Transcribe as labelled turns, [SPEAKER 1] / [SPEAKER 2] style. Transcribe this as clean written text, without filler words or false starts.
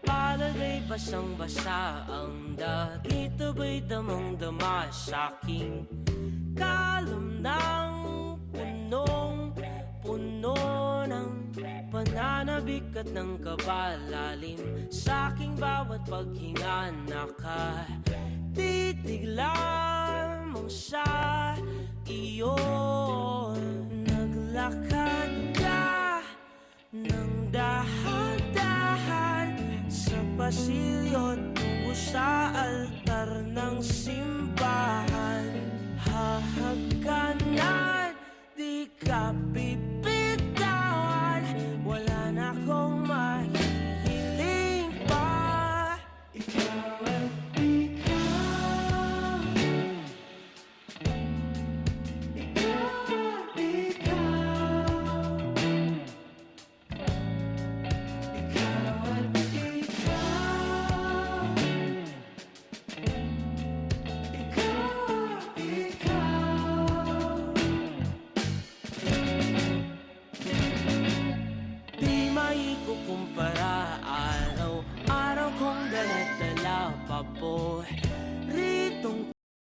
[SPEAKER 1] Palagay basang-basa ang dagit, aba'y damang-dama sa'king kalam ng punong-puno ng pananabik at ng kabalalim. Sa'king bawat paghinga nakatitig lamang sa iyo. Naglakad ka ng dahan-dahan sa pasilyo tungo sa altar ng simbahan. Hahagkanan, di ka bibitawan, wala na akong mahihiling pa. Ikaw at ikaw, ikaw at ikaw, ikaw at ikaw, ikaw at ikaw. Di maikukumpara, araw-araw kong dala-dala pa po